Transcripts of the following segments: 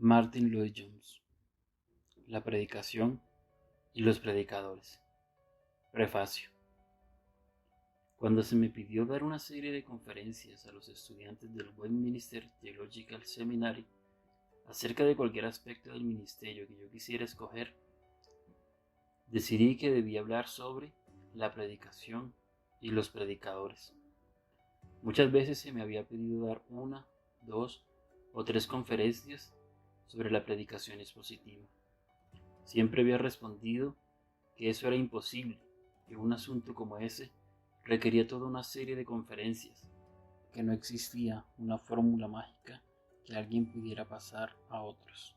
Martin Lloyd-Jones. La predicación y los predicadores. Prefacio. Cuando se me pidió dar una serie de conferencias a los estudiantes del Westminster Theological Seminary acerca de cualquier aspecto del ministerio que yo quisiera escoger, decidí que debía hablar sobre la predicación y los predicadores. Muchas veces se me había pedido dar 1, 2 o 3 conferencias sobre la predicación expositiva. Siempre había respondido que eso era imposible, que un asunto como ese requería toda una serie de conferencias, que no existía una fórmula mágica que alguien pudiera pasar a otros.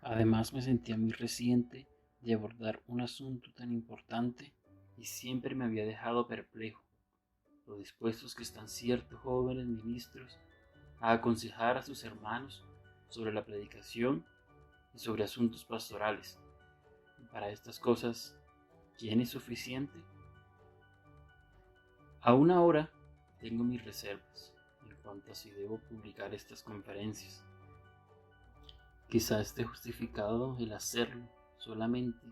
Además, me sentía muy reciente de abordar un asunto tan importante y siempre me había dejado perplejo lo dispuestos que están ciertos jóvenes ministros a aconsejar a sus hermanos sobre la predicación y sobre asuntos pastorales. Y para estas cosas, ¿quién es suficiente? Aún ahora tengo mis reservas en cuanto a si debo publicar estas conferencias. Quizá esté justificado el hacerlo solamente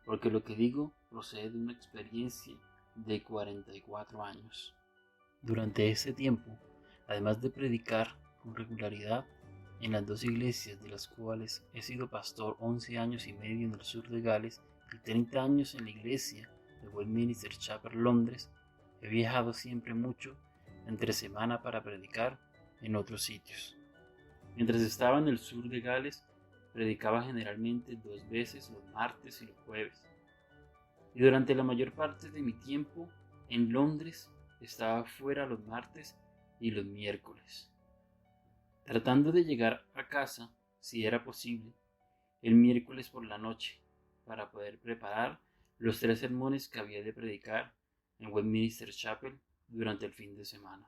porque lo que digo procede de una experiencia de 44 años. Durante ese tiempo, además de predicar con regularidad en las 2 iglesias de las cuales he sido pastor 11 años y medio en el sur de Gales y 30 años en la iglesia de Westminster Chapel, Londres, he viajado siempre mucho entre semana para predicar en otros sitios. Mientras estaba en el sur de Gales, predicaba generalmente 2 veces los martes y los jueves. Y durante la mayor parte de mi tiempo en Londres estaba fuera los martes y los miércoles, tratando de llegar a casa, si era posible, el miércoles por la noche, para poder preparar los 3 sermones que había de predicar en Westminster Chapel durante el fin de semana.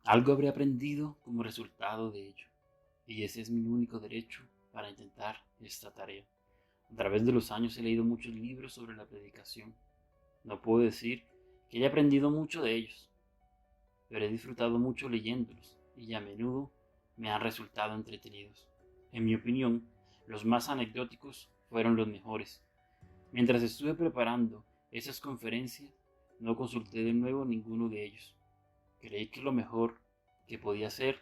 Algo habré aprendido como resultado de ello, y ese es mi único derecho para intentar esta tarea. A través de los años he leído muchos libros sobre la predicación. No puedo decir que haya aprendido mucho de ellos, pero he disfrutado mucho leyéndolos y a menudo me han resultado entretenidos. En mi opinión, los más anecdóticos fueron los mejores. Mientras estuve preparando esas conferencias, no consulté de nuevo ninguno de ellos. Creí que lo mejor que podía hacer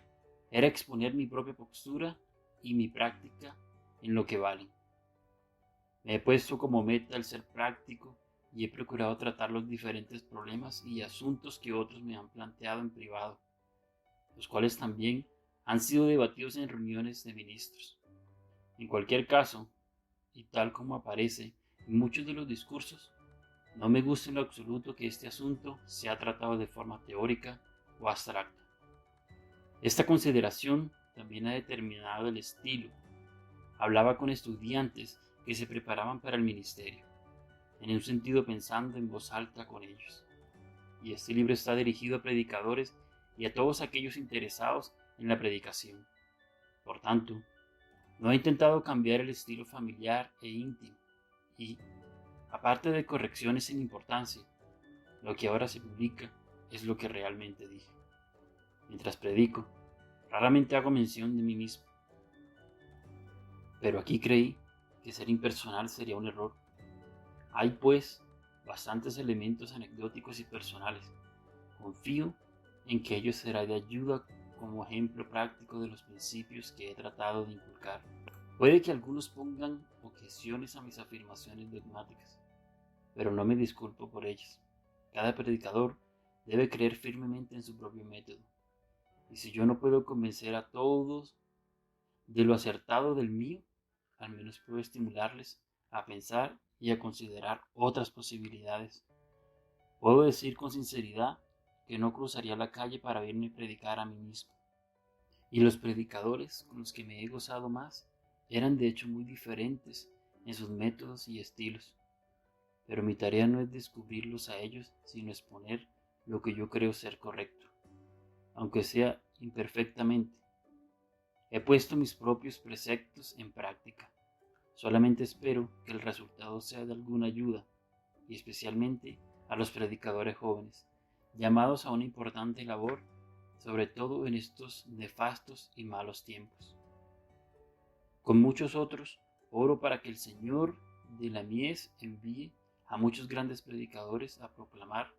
era exponer mi propia postura y mi práctica en lo que valen. Me he puesto como meta el ser práctico y he procurado tratar los diferentes problemas y asuntos que otros me han planteado en privado, los cuales también han sido debatidos en reuniones de ministros. En cualquier caso, y tal como aparece en muchos de los discursos, no me gusta en lo absoluto que este asunto sea tratado de forma teórica o abstracta. Esta consideración también ha determinado el estilo. Hablaba con estudiantes que se preparaban para el ministerio, en un sentido pensando en voz alta con ellos. Y este libro está dirigido a predicadores y a todos aquellos interesados en la predicación. Por tanto, no he intentado cambiar el estilo familiar e íntimo y, aparte de correcciones sin importancia, lo que ahora se publica es lo que realmente dije. Mientras predico, raramente hago mención de mí mismo. Pero aquí creí que ser impersonal sería un error. Hay, pues, bastantes elementos anecdóticos y personales. Confío en que ello será de ayuda como ejemplo práctico de los principios que he tratado de inculcar. Puede que algunos pongan objeciones a mis afirmaciones dogmáticas, pero no me disculpo por ellas. Cada predicador debe creer firmemente en su propio método. Y si yo no puedo convencer a todos de lo acertado del mío, al menos puedo estimularles a pensar y a considerar otras posibilidades. Puedo decir con sinceridad que no cruzaría la calle para verme predicar a mí mismo. Y los predicadores con los que me he gozado más eran de hecho muy diferentes en sus métodos y estilos. Pero mi tarea no es descubrirlos a ellos, sino exponer lo que yo creo ser correcto, aunque sea imperfectamente. He puesto mis propios preceptos en práctica. Solamente espero que el resultado sea de alguna ayuda, y especialmente a los predicadores jóvenes, llamados a una importante labor, sobre todo en estos nefastos y malos tiempos. Con muchos otros, oro para que el Señor de la mies envíe a muchos grandes predicadores a proclamar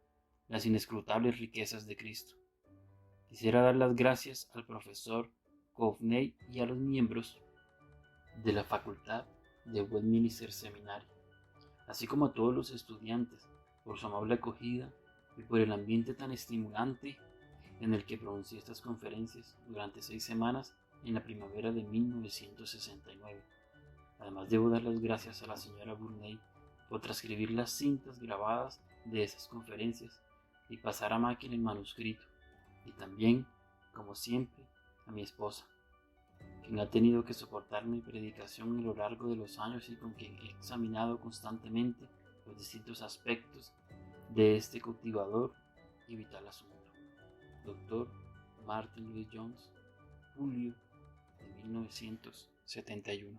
las inescrutables riquezas de Cristo. Quisiera dar las gracias al profesor Coveney y a los miembros de la facultad de Westminster Seminary, así como a todos los estudiantes por su amable acogida y por el ambiente tan estimulante en el que pronuncié estas conferencias durante 6 semanas en la primavera de 1969. Además, debo dar las gracias a la señora Burney por transcribir las cintas grabadas de esas conferencias y pasar a máquina el manuscrito, y también, como siempre, a mi esposa, quien ha tenido que soportar mi predicación a lo largo de los años y con quien he examinado constantemente los distintos aspectos de este cautivador y vital asunto. Dr. Martin Lloyd Jones, julio de 1971.